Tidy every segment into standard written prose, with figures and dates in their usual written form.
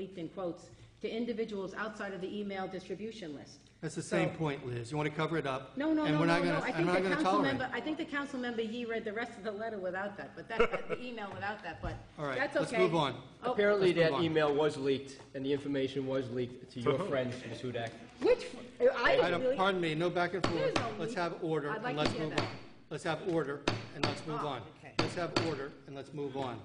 leaked in quotes, to individuals outside of the email distribution list. That's the same point, Liz. You want to cover it up? No. I think the council member Yee read the rest of the letter without that, but that the email without that. But all right, that's okay. Let's move on. Oh. Apparently, that email was leaked, and the information was leaked to your friends, Ms. Hudak. Pardon me. No back and forth. No let's have order I'd like and let's to hear move that. on. Let's have order and let's move on. Okay. Let's have order and let's move on.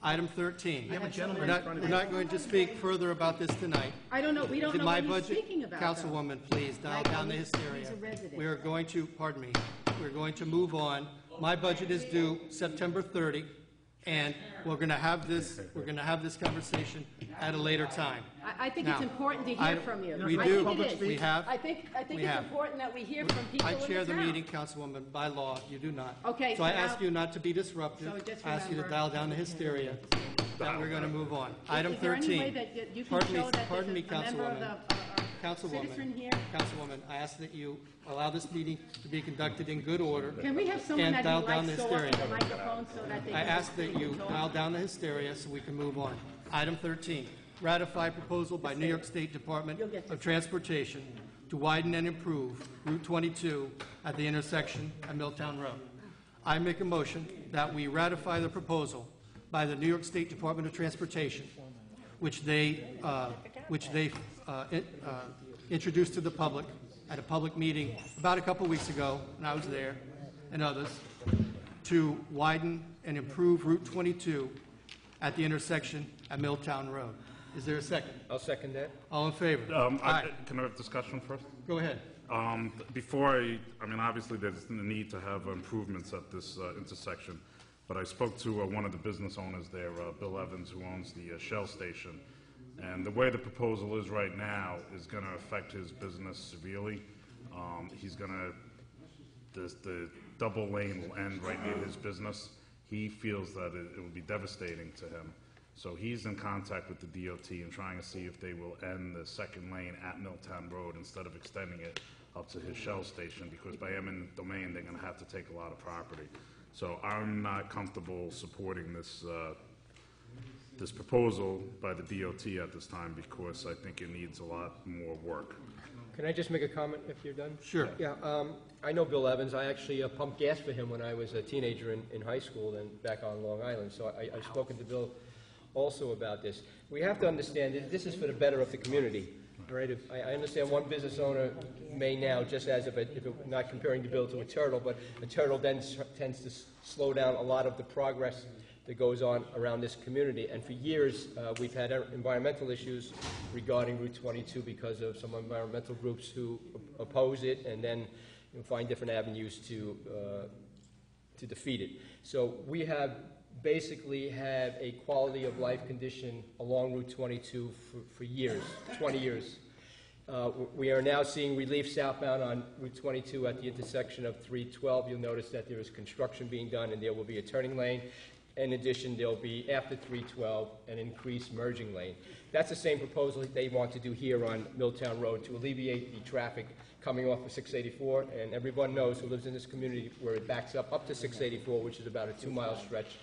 Item 13. You have a gentleman We're in front of we're you. not going to speak further about this tonight. I don't know. We don't know what he's speaking about. Councilwoman, please dial down the hysteria. He's a resident. We are going to, pardon me, we're going to move on. My budget is due September 30, and we're going to have this conversation at a later time. I think Now, it's important to hear from you. We I do. think it is. We have. I think we it's have. important that we hear from people I in the chair the town. meeting, Councilwoman, by law. You do not. Okay, So I so ask now- you not to be disruptive. So just I ask you to remember- dial down the hysteria. That we're going to move on. Item Is there 13. any way that you can show that Pardon me, there's a member of the citizen here? Councilwoman, I ask that you allow this meeting to be conducted in good order. Can we have someone and that dial down likes the to go up to the hysteria. microphone so that they I can ask that you dial down the hysteria so we can move on. Item 13, ratify proposal by New York State Department of Transportation to widen and improve Route 22 at the intersection at Milltown Road. I make a motion that we ratify the proposal by the New York State Department of Transportation, which they introduced to the public at a public meeting about a couple weeks ago, and I was there, and others, to widen and improve Route 22 at the intersection at Milltown Road. Is there a second? I'll second that. All in favor? Aye. Can I have discussion first? Go ahead. Before I mean, obviously there's the need to have improvements at this intersection, but I spoke to one of the business owners there, Bill Evans, who owns the Shell station, and the way the proposal is right now is going to affect his business severely. He's going to, the double lane will end right near his business. He feels that it will be devastating to him. So he's in contact with the DOT and trying to see if they will end the second lane at Milltown Road instead of extending it up to his Shell station, because by eminent domain they're going to have to take a lot of property. So I'm not comfortable supporting this this proposal by the DOT at this time, because I think it needs a lot more work. Can I just make a comment if you're done? Sure. Yeah, I know Bill Evans. I actually pumped gas for him when I was a teenager in high school and back on Long Island. So I've spoken to Bill also about this. We have to understand that this is for the better of the community. All right? I understand one business owner may now, just as if not comparing the bill to a turtle, but a turtle then tends to slow down a lot of the progress that goes on around this community. And for years, we've had environmental issues regarding Route 22 because of some environmental groups who oppose it and then find different avenues to defeat it. So we basically have a quality of life condition along Route 22 for years, 20 years. We are now seeing relief southbound on Route 22 at the intersection of 312. You'll notice that there is construction being done and there will be a turning lane. In addition, there will be, after 312, an increased merging lane. That's the same proposal that they want to do here on Milltown Road to alleviate the traffic coming off of 684. And everyone knows who lives in this community where it backs up to 684, which is about a 2-mile stretch,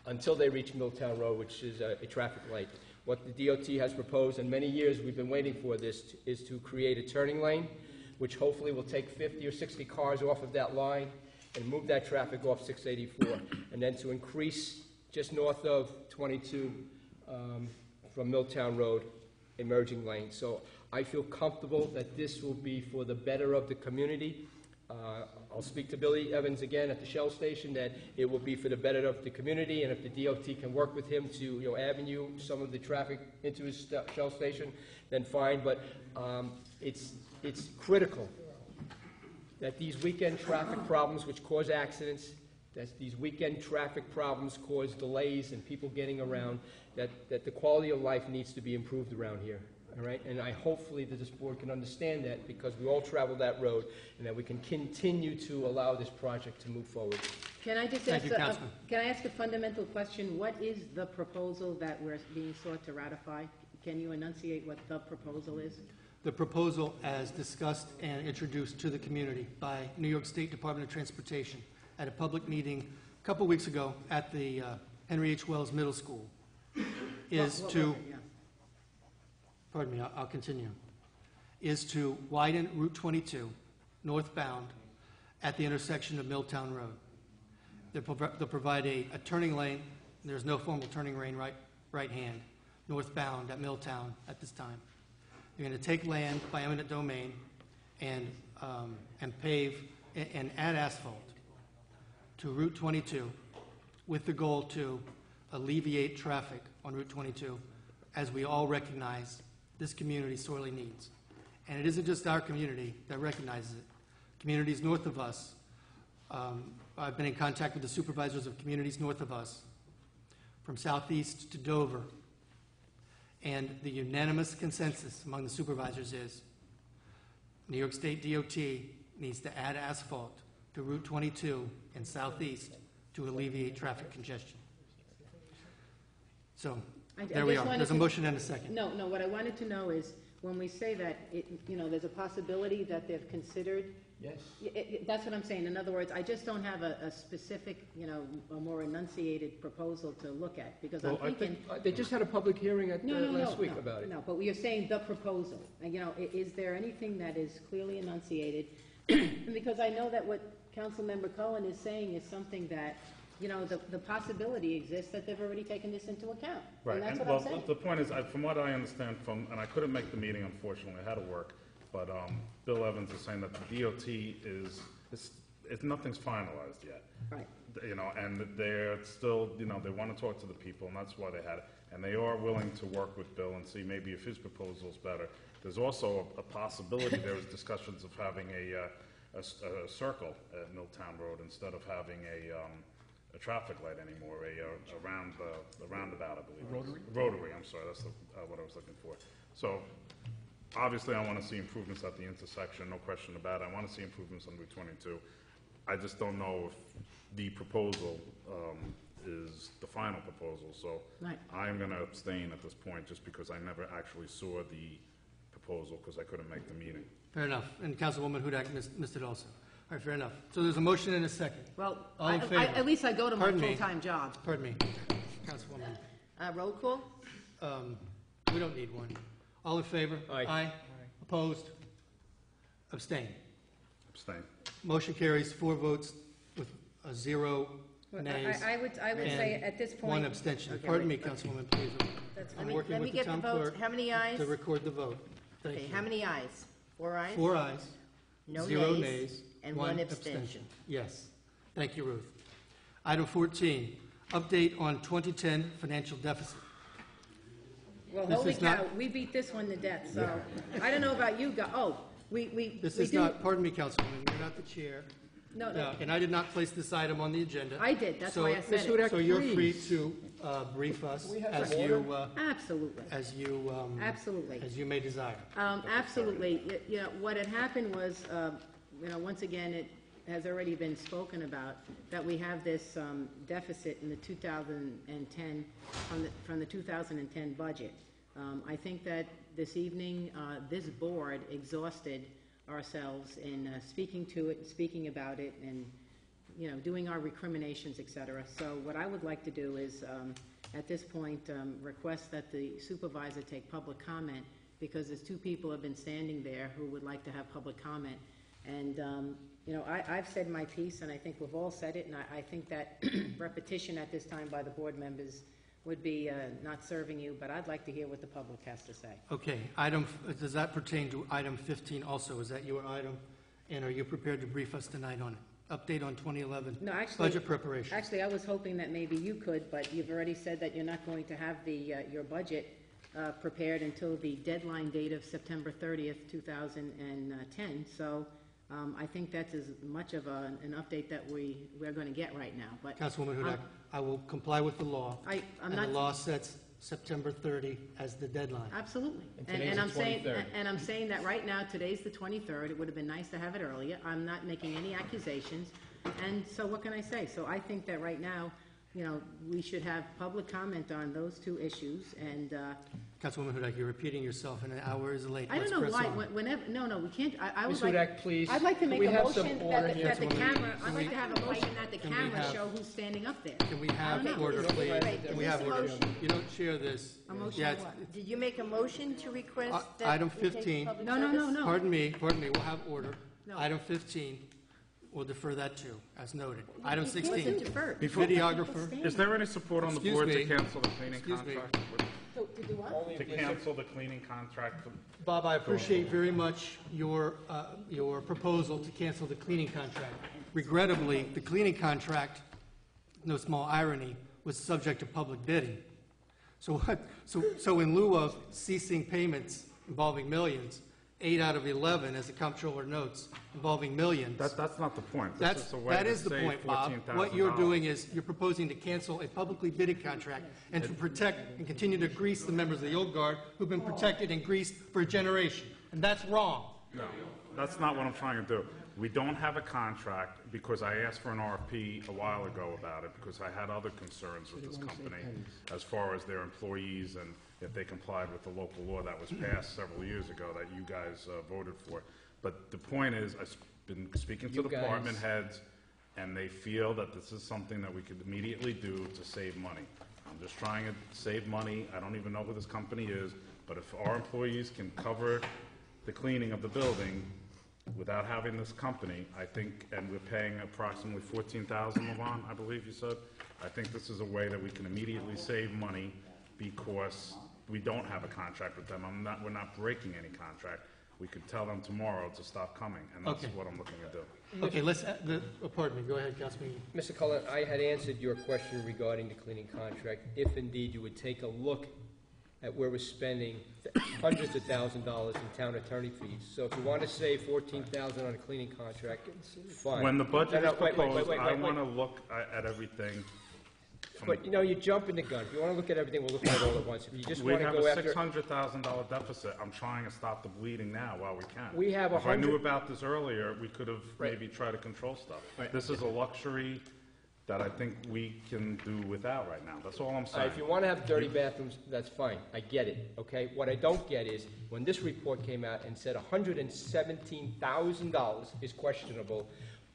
until they reach Milltown Road, which is a traffic light. What the DOT has proposed, and many years we've been waiting for this, is to create a turning lane, which hopefully will take 50 or 60 cars off of that line and move that traffic off 684, and then to increase just north of 22 from Milltown Road, a merging lane. So I feel comfortable that this will be for the better of the community. I'll speak to Billy Evans again at the Shell station that it will be for the better of the community, and if the DOT can work with him to avenue some of the traffic into his Shell station, then fine. But it's critical that these weekend traffic problems, which cause accidents, that these weekend traffic problems cause delays and people getting around, that the quality of life needs to be improved around here. All right? And hopefully that this board can understand that, because we all travel that road, and that we can continue to allow this project to move forward. Can I just ask a fundamental question? What is the proposal that we're being sought to ratify? Can you enunciate what the proposal is? The proposal, as discussed and introduced to the community by New York State Department of Transportation at a public meeting a couple weeks ago at the Henry H. Wells Middle School, is pardon me, I'll continue, is to widen Route 22 northbound at the intersection of Milltown Road. They'll provide a turning lane. There's no formal turning lane right hand northbound at Milltown at this time. They're going to take land by eminent domain and pave and add asphalt to Route 22 with the goal to alleviate traffic on Route 22, as we all recognize this community sorely needs. And it isn't just our community that recognizes it. Communities north of us, I've been in contact with the supervisors of communities north of us, from southeast to Dover, and the unanimous consensus among the supervisors is New York State DOT needs to add asphalt to Route 22 in southeast to alleviate traffic congestion. So, there we are. There's a motion and a second. No, what I wanted to know is, when we say that, there's a possibility that they've considered. Yes. That's what I'm saying. In other words, I just don't have a specific, a more enunciated proposal to look at, because I'm thinking. They just had a public hearing last week about it. No, but you're saying the proposal. And, is there anything that is clearly enunciated? Because I know that what Councilmember Cohen is saying is something that, the possibility exists that they've already taken this into account. Right. And that's what well, I'm saying. the point is, from what I understand and I couldn't make the meeting, unfortunately, I had to work, but Bill Evans is saying that the DOT nothing's finalized yet. Right. And they're still, they want to talk to the people, and that's why they had it. And they are willing to work with Bill and see maybe if his proposal's better. There's also a possibility, there was discussions of having a circle at Milltown Road instead of having a traffic light anymore, a roundabout, I believe. Rotary, I'm sorry, that's what I was looking for. So, obviously, I want to see improvements at the intersection, no question about it. I want to see improvements on Route 22. I just don't know if the proposal is the final proposal. So right. I'm going to abstain at this point just because I never actually saw the proposal because I couldn't make the meeting. Fair enough. And Councilwoman Hudak missed it also. All right, fair enough. So there's a motion and a second. Well, All in favor? at least I go to my Pardon me. full-time job. Pardon me, Councilwoman. Roll call? We don't need one. All in favor? Aye. Opposed? Abstain. Abstain. Motion carries 4 votes with 0 nays. I would say at this point. 1 abstention. Okay, Pardon me, wait. Councilwoman, please. I'm working let me with the get the town votes. clerk How many ayes? to record the vote. Thank Okay, you. how many ayes? 4 ayes? 4 ayes. No 0 nays, nays. and 1 1 abstention. Yes. Thank you, Ruth. Item 14, update on 2010 financial deficit. Well, This holy is cow, not- we beat this one to death, so, I don't know about you guys. Oh, This we is do. not, pardon me, Councilwoman, you're not the chair. No, And I did not place this item on the agenda. I did, that's So- why I said Ms. it. Hudak, So you're free please. to brief us we have as some you, Absolutely, absolutely. as you may desire. Absolutely. What had happened was, once again, it has already been spoken about, that we have this deficit in the 2010, from the 2010 budget. I think that this evening, this board exhausted ourselves in speaking to it, speaking about it, and, doing our recriminations, et cetera. So what I would like to do is, at this point, request that the supervisor take public comment, because there's 2 people have been standing there who would like to have public comment. And, I've said my piece, and I think we've all said it, and I think that repetition at this time by the board members would be not serving you, but I'd like to hear what the public has to say. Okay, does that pertain to item 15 also? Is that your item? And are you prepared to brief us tonight on it? Update on 2011 No, actually, budget preparation. Actually, I was hoping that maybe you could, but you've already said that you're not going to have your budget prepared until the deadline date of September 30th, 2010. So I think that's as much of an update that we're going to get right now. But Councilwoman Hudak, I will comply with the law. I'm And not. the law sets September 30 as the deadline. Absolutely. today's the 23rd. And I'm saying that right now, today's the 23rd. It would have been nice to have it earlier. I'm not making any accusations. And so what can I say? So I think that right now, we should have public comment on those 2 issues. And Councilwoman Hudak, you're repeating yourself, and an hour is late. I don't Let's know press why, on. whenever, no, we can't, I would Ms. like. Hudak, please. I'd like to Can make we a have some motion order that here? the camera, I'd like to have a motion that the Can we camera have- show who's standing up there. Can we have don't know. order, please? Wait, Can we is have this a order? motion? You don't share this. A motion Yeah, of it's- what? Did you make a motion to request that? Item we take 15. public No, no, no, service? no. Pardon me, we'll have order. No. Item 15, we'll defer that to, as noted. Item It wasn't 16, deferred. videographer. Is there any support on the Excuse board me. to cancel the cleaning Excuse me. contract? So, to do what? To cancel the cleaning contract? Bob, I appreciate very much your proposal to cancel the cleaning contract. Regrettably, the cleaning contract, no small irony, was subject to public bidding. So in lieu of ceasing payments involving millions, 8 out of 11, as the comptroller notes, involving millions. That's not the point. This That's, is a way that to is the save point, Bob. $14,000. What you're doing is, you're proposing to cancel a publicly bidded contract and to protect and continue to grease the members of the old guard who've been protected and greased for a generation. And that's wrong. No, that's not what I'm trying to do. We don't have a contract because I asked for an RFP a while ago about it because I had other concerns with this company as far as their employees and if they complied with the local law that was passed several years ago that you guys voted for. But the point is, I've been speaking to You guys- department heads, and they feel that this is something that we could immediately do to save money. I'm just trying to save money. I don't even know who this company is, but if our employees can cover the cleaning of the building without having this company, I think, and we're paying approximately $14,000, Levon, I believe you said, I think this is a way that we can immediately save money because we don't have a contract with them. We're not breaking any contract. We could tell them tomorrow to stop coming, and that's Okay. what I'm looking to do. Okay, pardon me, go ahead, Councilman. Mr. Cullen, I had answered your question regarding the cleaning contract, if indeed you would take a look at where we're spending hundreds of $1,000s in town attorney fees. So if you want to save $14,000 on a cleaning contract, fine. When the budget No, is no, wait, proposed, I wait. want to look at everything. But, you know, you're jumping the gun. If you want to look at everything, we'll look at it all at once. If you just We want to have go a after... $600,000 deficit. I'm trying to stop the bleeding now while we can. We have If I knew 100 about this earlier, we could have Right. maybe tried to control stuff. Right. This is a luxury that I think we can do without right now. That's all I'm All right, saying. if you want to have dirty bathrooms, that's fine. I get it, okay? What I don't get is, when this report came out and said $117,000 is questionable,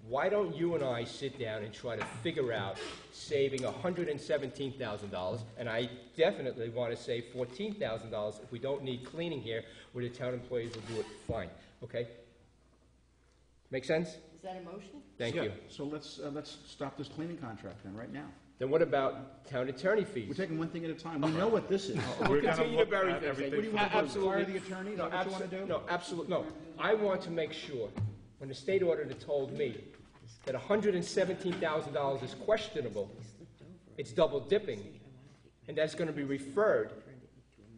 why don't you and I sit down and try to figure out saving $117,000? And I definitely want to save $14,000 if we don't need cleaning here, where the town employees will do it fine, okay? Make sense? Is that a motion? Thank Yeah, you. so let's stop this cleaning contract then, right now. Then what about town attorney We're fees? taking one thing at a time. We know what this is. We're gonna Continue to look bury at things. everything What do you from want to do? Absolutely. Fire the attorney? Is No, that what you want to do? No, absolutely, no. I want to make sure, when the state auditor told me that $117,000 is questionable, it's double dipping, and that's going to be referred,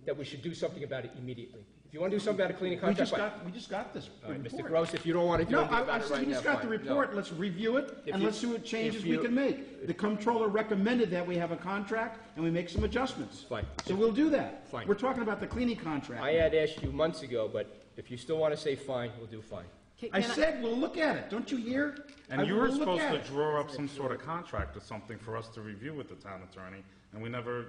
that we should do something about it immediately. If you want to do something about a cleaning contract, fine. We just got this All right, Mr. report. Gross, if you don't want to do No, anything I about it said right we now, just got the fine. No. report. Let's review it If and you- let's see what changes if we you- can make. The comptroller recommended that we have a contract and we make some adjustments. Fine. So we'll do that. Fine. We're talking about the cleaning contract. I had asked you months ago, but if you still want to say fine, we'll do fine. I said we'll look at it. Don't you hear? And you We'll were look supposed at to it. draw up some sort of contract or something for us to review with the town attorney, and we never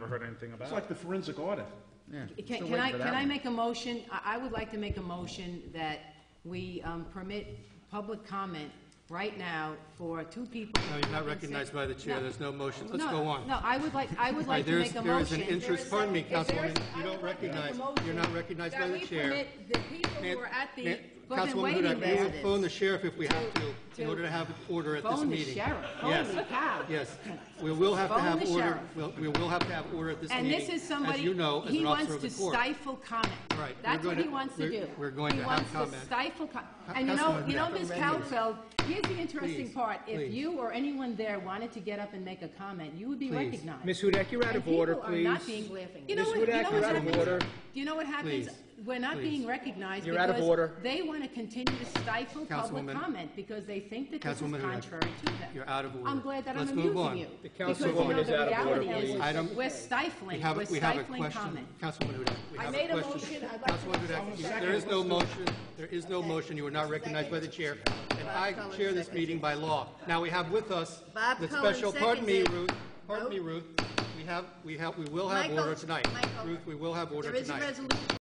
heard anything It's about like it. the forensic audit. Yeah. Still Can I, waiting for that can I one. make a motion? I would like to make a motion that we permit public comment right now for two people. No, you're not recognized by the chair, No. there's no motion. Let's No, go on. No, I would like to Right, make a there is motion. an interest, pardon me, If there is- Councilwoman, I you would don't like to make a recognize, motion you're not recognized by the That chair. we permit the people who are at the, who've been Councilwoman waiting Hudak, we there will for phone the this. sheriff if we have to, in order to have order at this Phone the meeting. sheriff. Yes. Holy cow. Yes, we will have to Phone have the order, sheriff. we will have to have order at this And meeting. this is somebody, As you know, as he an wants officer of to the court. stifle comment. Right, That's we're what going he to- wants to we're- do. we're going to have He wants comment. to stifle and you Councilwoman know, Hudak. Ms. Kalfeld, here's the interesting Please, part. If please. you or anyone there wanted to get up and make a comment, you would be Please. recognized. Ms. Hudak, you're out And of order, people are not please. being- You know Ms. what, you Hudak, know you're what out of happens? order. Do you know what happens? Please. We're not Please. being recognized You're out of because order. they want to continue to stifle public Councilwoman- comment because they think that this is Councilwoman Hudak, contrary to them. you're out of order. I'm glad that Let's I'm move on. amusing you. The Because you councilwoman know is the out of order, reality is please. Item- we're stifling, We have a stifling question. comment. Councilwoman Hudak, we I have made a a question. motion. I'd like to Councilwoman make a Hudak, second. there is no motion, there is no motion, you are not recognized by the chair, and I chair this meeting by law. Now, we have with us Bob the Cullen special, pardon me, seconded. Ruth, pardon me, Ruth, we will have Michael, order tonight. Michael, Ruth, we will have order There is a tonight. resolution